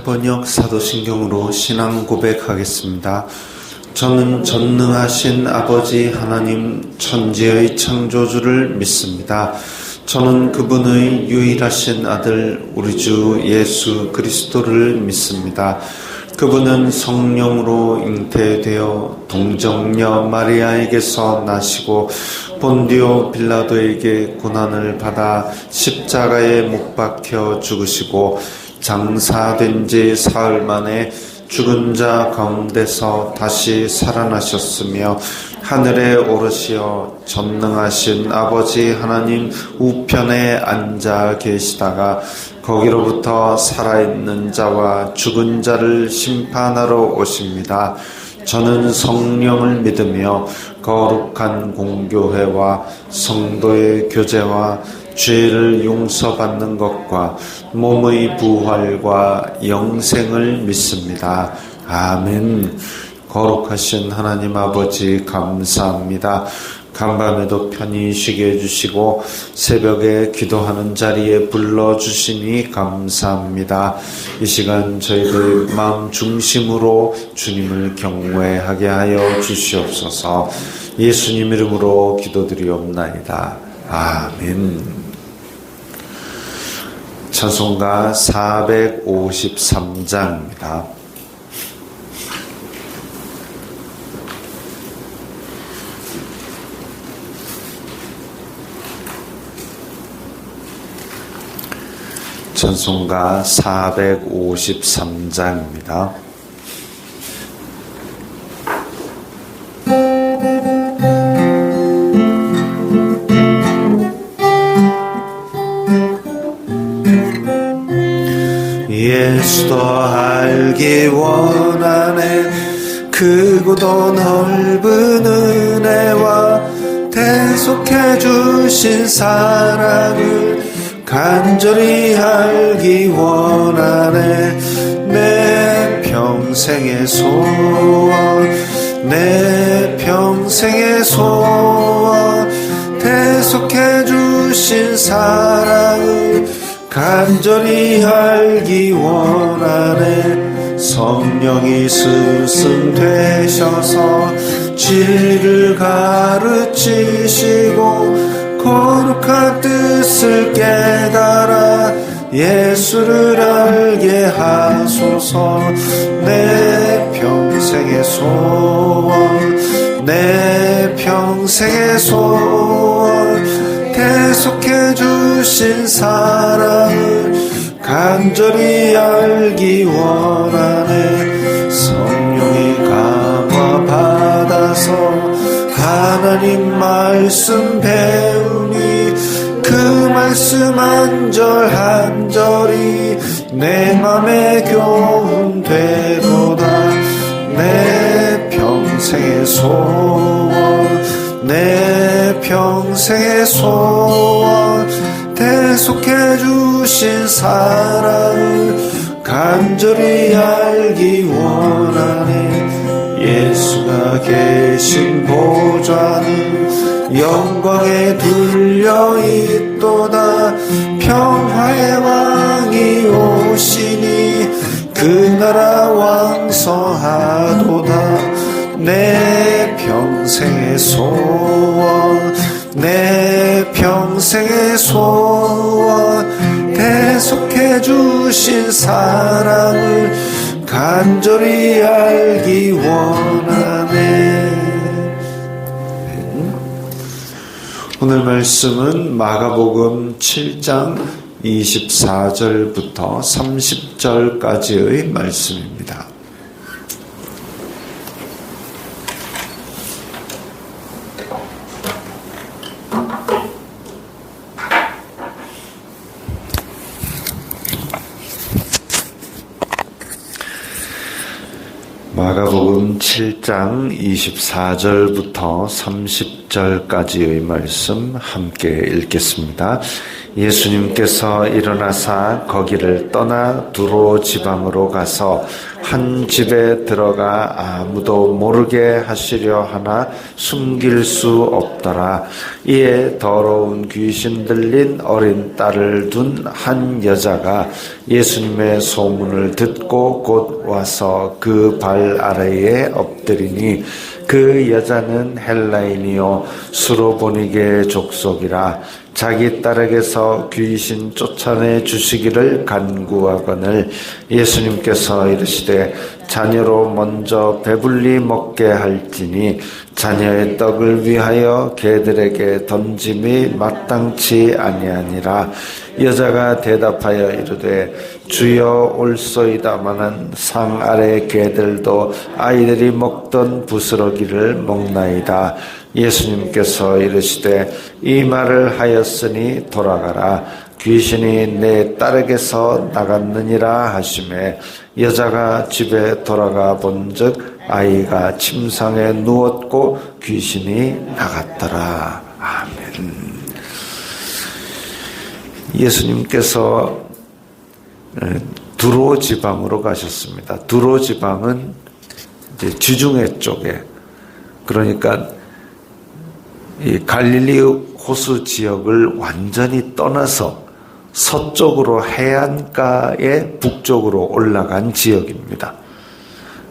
번역 사도신경으로 신앙 고백하겠습니다. 저는 전능하신 아버지 하나님 천지의 창조주를 믿습니다. 저는 그분의 유일하신 아들 우리 주 예수 그리스도를 믿습니다. 그분은 성령으로 잉태되어 동정녀 마리아에게서 나시고 본디오 빌라도에게 고난을 받아 십자가에 못 박혀 죽으시고 장사된 지 사흘 만에 죽은 자 가운데서 다시 살아나셨으며 하늘에 오르시어 전능하신 아버지 하나님 우편에 앉아 계시다가 거기로부터 살아있는 자와 죽은 자를 심판하러 오십니다. 저는 성령을 믿으며 거룩한 공교회와 성도의 교제와 죄를 용서받는 것과 몸의 부활과 영생을 믿습니다. 아멘. 거룩하신 하나님 아버지 감사합니다. 간밤에도 편히 쉬게 해주시고 새벽에 기도하는 자리에 불러주시니 감사합니다. 이 시간 저희들 마음 중심으로 주님을 경외하게 하여 주시옵소서. 예수님 이름으로 기도드리옵나이다. 아멘. 찬송가 453장입니다. 찬송가 453장입니다. 예수도 알기 원하네. 크고도 넓은 은혜와 대속해 주신 사랑을 간절히 알기 원하네. 내 평생의 소원, 내 평생의 소원, 대속해 주신 사랑을 간절히 알기 원하네. 성령이 스승 되셔서 진리를 가르치시고 거룩한 뜻을 깨달아 예수를 알게 하소서. 내 평생의 소원, 내 평생의 소원, 대속해 주신 사랑을 간절히 알기 원하네. 성령이 감화 받아서 하나님 말씀 배우니 그 말씀 한 절 한 절이 내 맘에 교훈 되도다. 내 평생의 소원, 내 평생의 소원, 대속해 주신 사랑을 간절히 알기 원하네. 예수가 계신 보좌는 영광에 둘려있도다. 평화의 왕이 오시니 그 나라 왕성하도다. 내 평생의 소원, 내 평생의 소원, 대속해 주신 사랑을 간절히 알기 원하네. 오늘 말씀은 마가복음 7장 24절부터 30절까지의 말씀입니다. 마가복음 7장 24절부터 30절까지의 말씀 함께 읽겠습니다. 예수님께서 일어나사 거기를 떠나 두로 지방으로 가서 한 집에 들어가 아무도 모르게 하시려 하나 숨길 수 없더라. 이에 더러운 귀신 들린 어린 딸을 둔 한 여자가 예수님의 소문을 듣고 곧 와서 그 발 아래에 엎드리니 그 여자는 헬라인이요 수로보니게 족속이라. 자기 딸에게서 귀신 쫓아내 주시기를 간구하거늘 예수님께서 이르시되 자녀로 먼저 배불리 먹게 할지니 자녀의 떡을 위하여 개들에게 던짐이 마땅치 아니하니라. 여자가 대답하여 이르되 주여 올소이다마는 상 아래 개들도 아이들이 먹던 부스러기를 먹나이다. 예수님께서 이르시되 이 말을 하였으니 돌아가라. 귀신이 내 딸에게서 나갔느니라 하시매 여자가 집에 돌아가 본즉 아이가 침상에 누웠고 귀신이 나갔더라. 아멘. 예수님께서 두로 지방으로 가셨습니다. 두로 지방은 이제 지중해 쪽에, 그러니까 이 갈릴리 호수 지역을 완전히 떠나서 서쪽으로 해안가의 북쪽으로 올라간 지역입니다.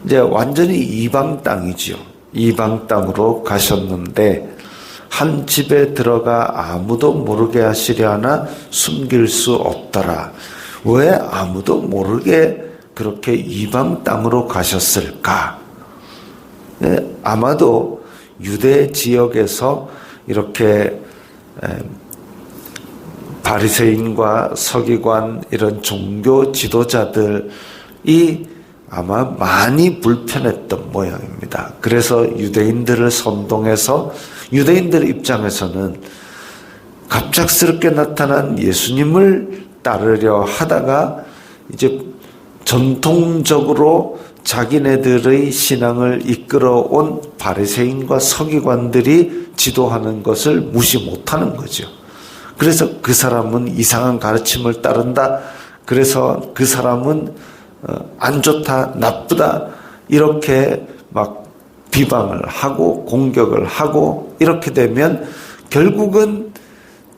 이제 완전히 이방 땅이지요. 이방 땅으로 가셨는데 한 집에 들어가 아무도 모르게 하시려 하나 숨길 수 없더라. 왜 아무도 모르게 그렇게 이방 땅으로 가셨을까? 아마도 유대 지역에서 이렇게 바리새인과 서기관 이런 종교 지도자들이 아마 많이 불편했던 모양입니다. 그래서 유대인들을 선동해서 유대인들 입장에서는 갑작스럽게 나타난 예수님을 따르려 하다가 이제 전통적으로 자기네들의 신앙을 이끌어온 바리새인과 서기관들이 지도하는 것을 무시 못하는 거죠. 그래서 그 사람은 이상한 가르침을 따른다. 그래서 그 사람은 안 좋다, 나쁘다, 이렇게 막 비방을 하고 공격을 하고 이렇게 되면 결국은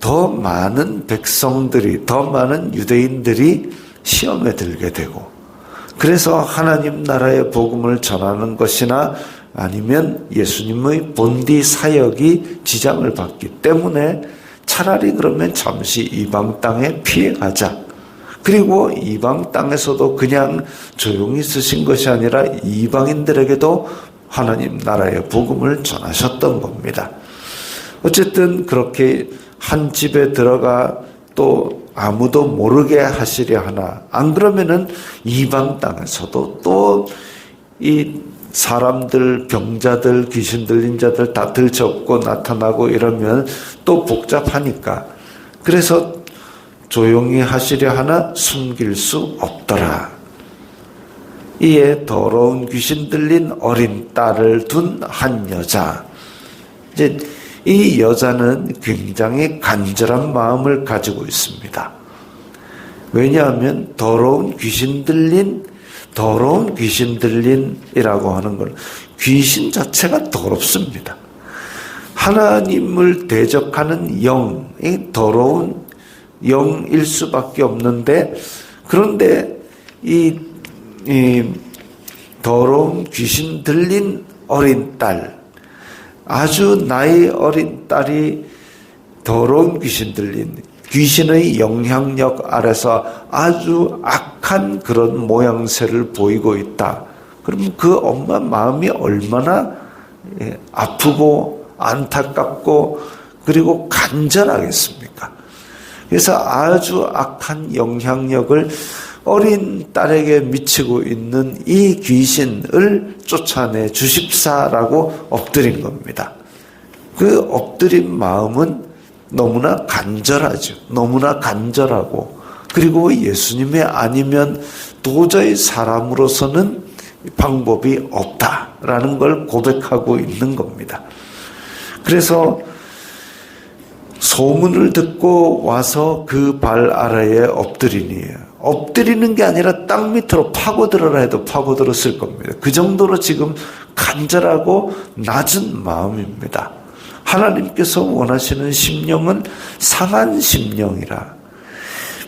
더 많은 백성들이, 더 많은 유대인들이 시험에 들게 되고, 그래서 하나님 나라의 복음을 전하는 것이나 아니면 예수님의 본디 사역이 지장을 받기 때문에 차라리 그러면 잠시 이방 땅에 피해가자. 그리고 이방 땅에서도 그냥 조용히 쓰신 것이 아니라 이방인들에게도 하나님 나라의 복음을 전하셨던 겁니다. 어쨌든 그렇게 한 집에 들어가 또 아무도 모르게 하시려 하나, 안 그러면은 이방 땅에서도 또 이 사람들, 병자들, 귀신 들린 자들 다 들쳐업고 나타나고 이러면 또 복잡하니까, 그래서 조용히 하시려 하나 숨길 수 없더라. 이에 더러운 귀신 들린 어린 딸을 둔 한 여자. 이제 이 여자는 굉장히 간절한 마음을 가지고 있습니다. 왜냐하면 더러운 귀신 들린이라고 하는 건 귀신 자체가 더럽습니다. 하나님을 대적하는 영이 더러운 영일 수밖에 없는데, 그런데 이 더러운 귀신 들린 어린 딸, 아주 나이 어린 딸이 더러운 귀신 들린 귀신의 영향력 아래서 아주 악한 그런 모양새를 보이고 있다. 그러면 그 엄마 마음이 얼마나 아프고 안타깝고 그리고 간절하겠습니까? 그래서 아주 악한 영향력을 어린 딸에게 미치고 있는 이 귀신을 쫓아내 주십사라고 엎드린 겁니다. 그 엎드린 마음은 너무나 간절하죠. 너무나 간절하고, 그리고 예수님이 아니면 도저히 사람으로서는 방법이 없다라는 걸 고백하고 있는 겁니다. 그래서 소문을 듣고 와서 그 발 아래에 엎드리니, 엎드리는 게 아니라 땅 밑으로 파고들어라 해도 파고들었을 겁니다. 그 정도로 지금 간절하고 낮은 마음입니다. 하나님께서 원하시는 심령은 상한 심령이라.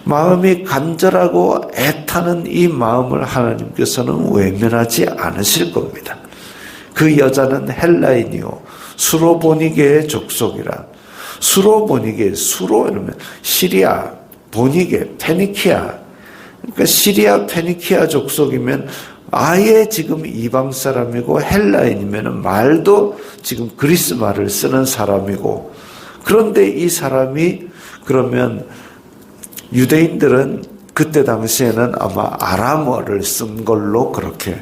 마음이 간절하고 애타는 이 마음을 하나님께서는 외면하지 않으실 겁니다. 그 여자는 헬라인이요 수로보니게의 족속이라. 수로보니게, 수로 이러면 시리아, 보니게, 페니키아. 그러니까 시리아, 페니키아 족속이면 아예 지금 이방 사람이고, 헬라인이면 말도 지금 그리스 말을 쓰는 사람이고, 그런데 이 사람이 그러면 유대인들은 그때 당시에는 아마 아람어를 쓴 걸로 그렇게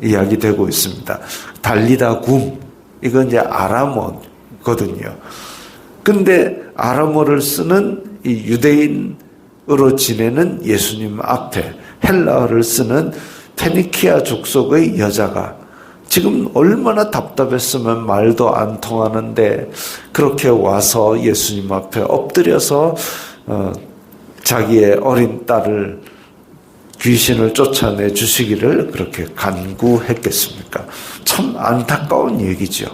이야기되고 있습니다. 달리다 굼, 이건 이제 아람어거든요. 근데 아람어를 쓰는 이 유대인으로 지내는 예수님 앞에 헬라어를 쓰는 페니키아 족속의 여자가 지금 얼마나 답답했으면 말도 안 통하는데 그렇게 와서 예수님 앞에 엎드려서 자기의 어린 딸을 귀신을 쫓아내 주시기를 그렇게 간구했겠습니까? 참 안타까운 얘기죠.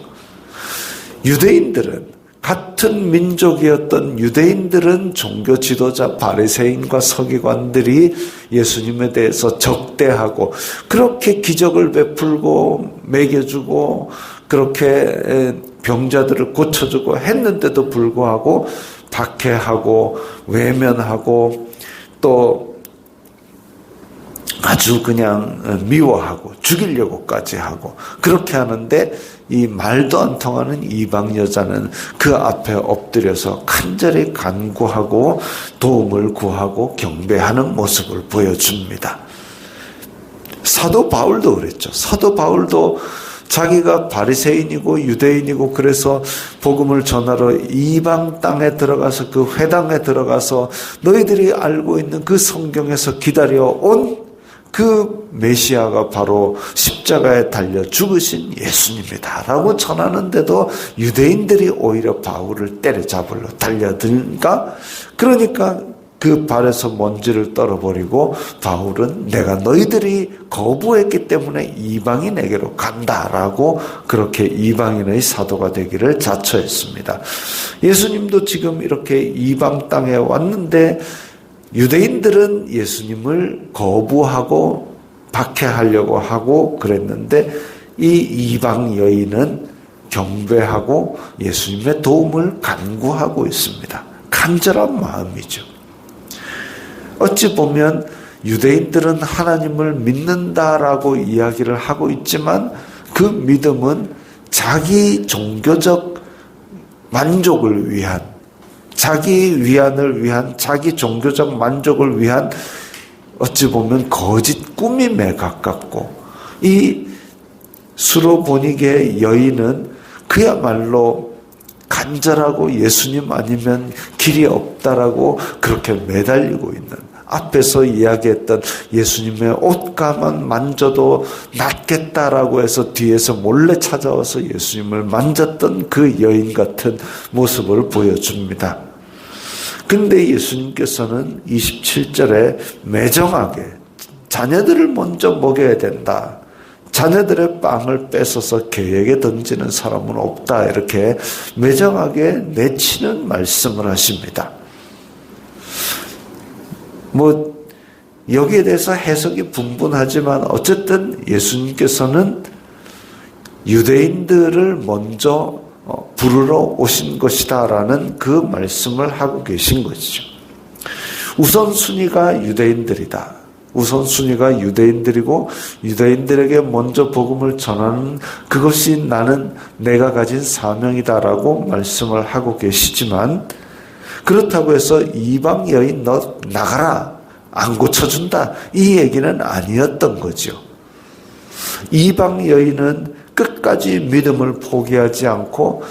유대인들은, 같은 민족이었던 유대인들은 종교 지도자 바리새인과 서기관들이 예수님에 대해서 적대하고 그렇게 기적을 베풀고 먹여주고 그렇게 병자들을 고쳐주고 했는데도 불구하고 박해하고 외면하고 또 아주 그냥 미워하고 죽이려고까지 하고 그렇게 하는데 이 말도 안 통하는 이방 여자는 그 앞에 엎드려서 간절히 간구하고 도움을 구하고 경배하는 모습을 보여줍니다. 사도 바울도 그랬죠. 사도 바울도 자기가 바리새인이고 유대인이고 그래서 복음을 전하러 이방 땅에 들어가서 그 회당에 들어가서 너희들이 알고 있는 그 성경에서 기다려온 그 메시아가 바로 십자가에 달려 죽으신 예수님이다 라고 전하는데도 유대인들이 오히려 바울을 때려잡으러 달려들까? 그러니까 그 발에서 먼지를 떨어버리고 바울은 내가 너희들이 거부했기 때문에 이방인에게로 간다라고 그렇게 이방인의 사도가 되기를 자처했습니다. 예수님도 지금 이렇게 이방 땅에 왔는데 유대인들은 예수님을 거부하고 박해하려고 하고 그랬는데 이 이방 여인은 경배하고 예수님의 도움을 간구하고 있습니다. 간절한 마음이죠. 어찌 보면 유대인들은 하나님을 믿는다라고 이야기를 하고 있지만 그 믿음은 자기 종교적 만족을 위한, 자기 위안을 위한, 자기 종교적 만족을 위한 어찌 보면 거짓 꾸밈에 가깝고, 이 수로보니게 여인은 그야말로 간절하고 예수님 아니면 길이 없다라고 그렇게 매달리고 있는, 앞에서 이야기했던 예수님의 옷가만 만져도 낫겠다라고 해서 뒤에서 몰래 찾아와서 예수님을 만졌던 그 여인 같은 모습을 보여줍니다. 근데 예수님께서는 27절에 매정하게 자녀들을 먼저 먹여야 된다. 자녀들의 빵을 뺏어서 개에게 던지는 사람은 없다. 이렇게 매정하게 내치는 말씀을 하십니다. 여기에 대해서 해석이 분분하지만 어쨌든 예수님께서는 유대인들을 먼저 부르러 오신 것이다라는 그 말씀을 하고 계신 것이죠. 우선순위가 유대인들이다. 우선순위가 유대인들이고 유대인들에게 먼저 복음을 전하는 그것이 나는 내가 가진 사명이다라고 말씀을 하고 계시지만 그렇다고 해서 이방 여인 너 나가라 안 고쳐준다 이 얘기는 아니었던 거죠. 이방 여인은 끝까지 믿음을 포기하지 않고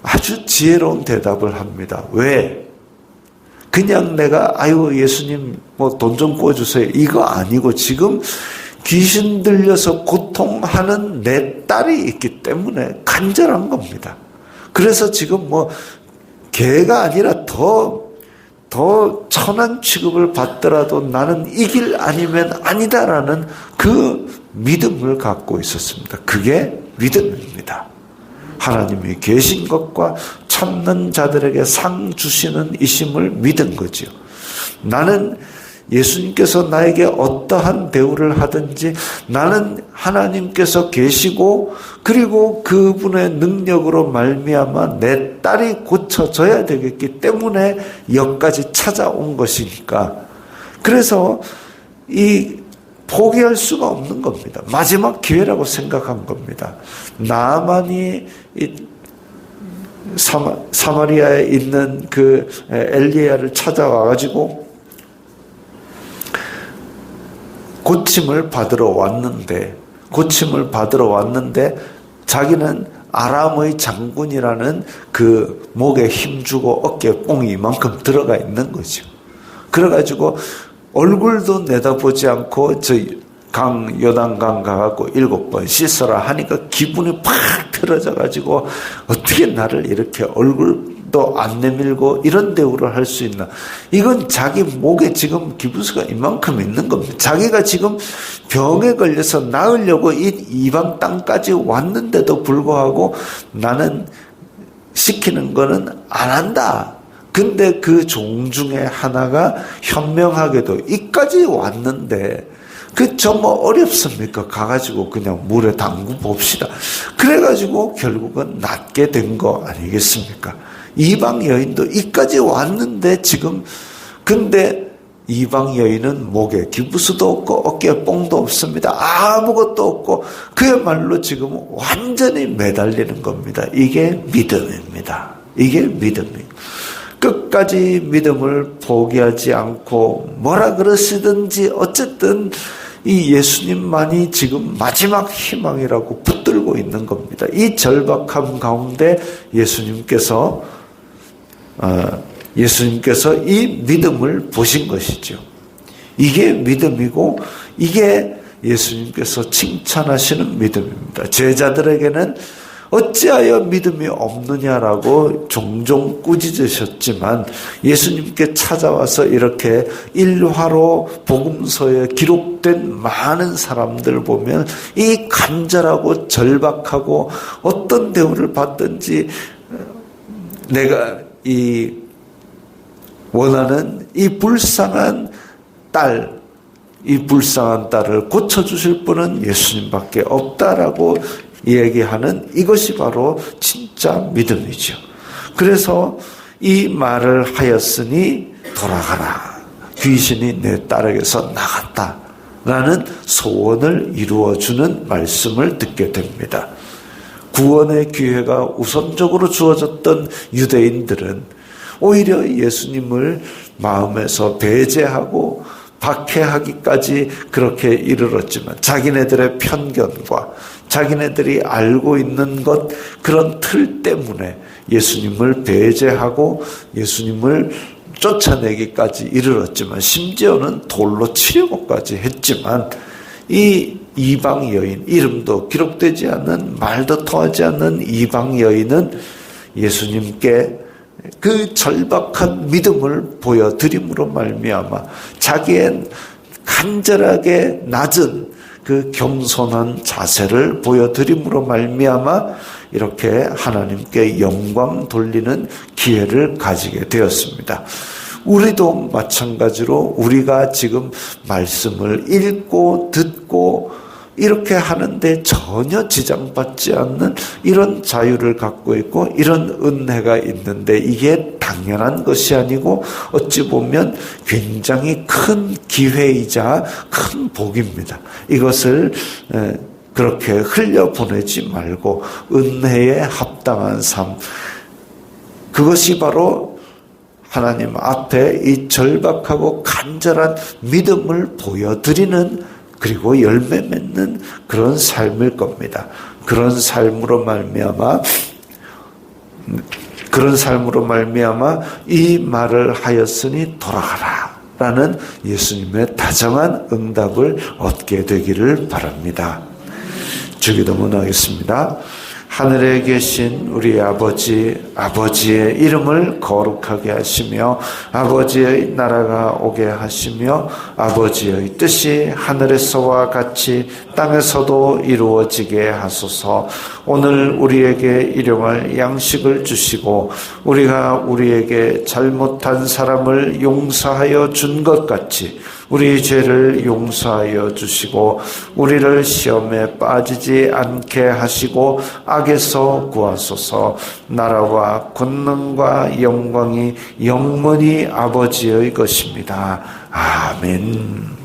아주 지혜로운 대답을 합니다. 왜? 그냥 내가 아유 예수님 돈 좀 꿔주세요 이거 아니고 지금 귀신 들려서 고통하는 내 딸이 있기 때문에 간절한 겁니다. 그래서 지금 개가 아니라 더 천한 취급을 받더라도 나는 이 길 아니면 아니다라는 그 믿음을 갖고 있었습니다. 그게 믿음입니다. 하나님이 계신 것과 찾는 자들에게 상 주시는 이심을 믿은 거죠. 나는 예수님께서 나에게 어떠한 대우를 하든지 나는 하나님께서 계시고 그리고 그분의 능력으로 말미암아 내 딸이 고쳐져야 되겠기 때문에 여기까지 찾아온 것이니까 그래서 포기할 수가 없는 겁니다. 마지막 기회라고 생각한 겁니다. 나아만이 사마리아에 있는 그 엘리야를 찾아와가지고 고침을 받으러 왔는데 자기는 아람의 장군이라는 그 목에 힘주고 어깨에 뽕이 이만큼 들어가 있는 거죠. 그래가지고 얼굴도 내다보지 않고 요단강 가갖고 7번 씻어라 하니까 기분이 팍 틀어져가지고 어떻게 나를 이렇게 얼굴도 안 내밀고 이런 대우를 할 수 있나. 이건 자기 목에 지금 기부스가 이만큼 있는 겁니다. 자기가 지금 병에 걸려서 나으려고 이 이방 땅까지 왔는데도 불구하고 나는 시키는 거는 안 한다. 근데 그 종 중에 하나가 현명하게도 이까지 왔는데 어렵습니까? 가가지고 그냥 물에 담그 봅시다. 그래가지고 결국은 낫게 된 거 아니겠습니까? 이방 여인도 이까지 왔는데 근데 이방 여인은 목에 기부스도 없고 어깨에 뽕도 없습니다. 아무것도 없고 그야말로 지금 완전히 매달리는 겁니다. 이게 믿음입니다. 이게 믿음입니다. 끝까지 믿음을 포기하지 않고 뭐라 그러시든지 어쨌든 이 예수님만이 지금 마지막 희망이라고 붙들고 있는 겁니다. 이 절박함 가운데 예수님께서 이 믿음을 보신 것이죠. 이게 믿음이고 이게 예수님께서 칭찬하시는 믿음입니다. 제자들에게는 어찌하여 믿음이 없느냐라고 종종 꾸짖으셨지만 예수님께 찾아와서 이렇게 일화로 복음서에 기록된 많은 사람들 보면 이 간절하고 절박하고 어떤 대우를 받든지 내가 원하는 이 불쌍한 딸을 고쳐주실 분은 예수님밖에 없다라고 얘기하는 이것이 바로 진짜 믿음이죠. 그래서 이 말을 하였으니 돌아가라. 귀신이 내 딸에게서 나갔다라는 소원을 이루어주는 말씀을 듣게 됩니다. 구원의 기회가 우선적으로 주어졌던 유대인들은 오히려 예수님을 마음에서 배제하고 박해하기까지 그렇게 이르렀지만 자기네들의 편견과 자기네들이 알고 있는 것 그런 틀 때문에 예수님을 배제하고 예수님을 쫓아내기까지 이르렀지만 심지어는 돌로 치려고까지 했지만 이 이방 여인, 이름도 기록되지 않는 말도 통하지 않는 이방 여인은 예수님께 그 절박한 믿음을 보여드림으로 말미암아 자기의 간절하게 낮은 그 겸손한 자세를 보여드림으로 말미암아 이렇게 하나님께 영광 돌리는 기회를 가지게 되었습니다. 우리도 마찬가지로 우리가 지금 말씀을 읽고 듣고 이렇게 하는데 전혀 지장받지 않는 이런 자유를 갖고 있고 이런 은혜가 있는데 이게 당연한 것이 아니고 어찌 보면 굉장히 큰 기회이자 큰 복입니다. 이것을 그렇게 흘려보내지 말고 은혜에 합당한 삶, 그것이 바로 하나님 앞에 이 절박하고 간절한 믿음을 보여드리는 그리고 열매 맺는 그런 삶일 겁니다. 그런 삶으로 말미암아 이 말을 하였으니 돌아가라 라는 예수님의 다정한 응답을 얻게 되기를 바랍니다. 주기도문 하겠습니다. 하늘에 계신 우리 아버지의 이름을 거룩하게 하시며 아버지의 나라가 오게 하시며 아버지의 뜻이 하늘에서와 같이 땅에서도 이루어지게 하소서. 오늘 우리에게 일용할 양식을 주시고 우리가 우리에게 잘못한 사람을 용서하여 준 것 같이 우리 죄를 용서하여 주시고 우리를 시험에 빠지지 않게 하시고 악에서 구하소서. 나라와 권능과 영광이 영원히 아버지의 것입니다. 아멘.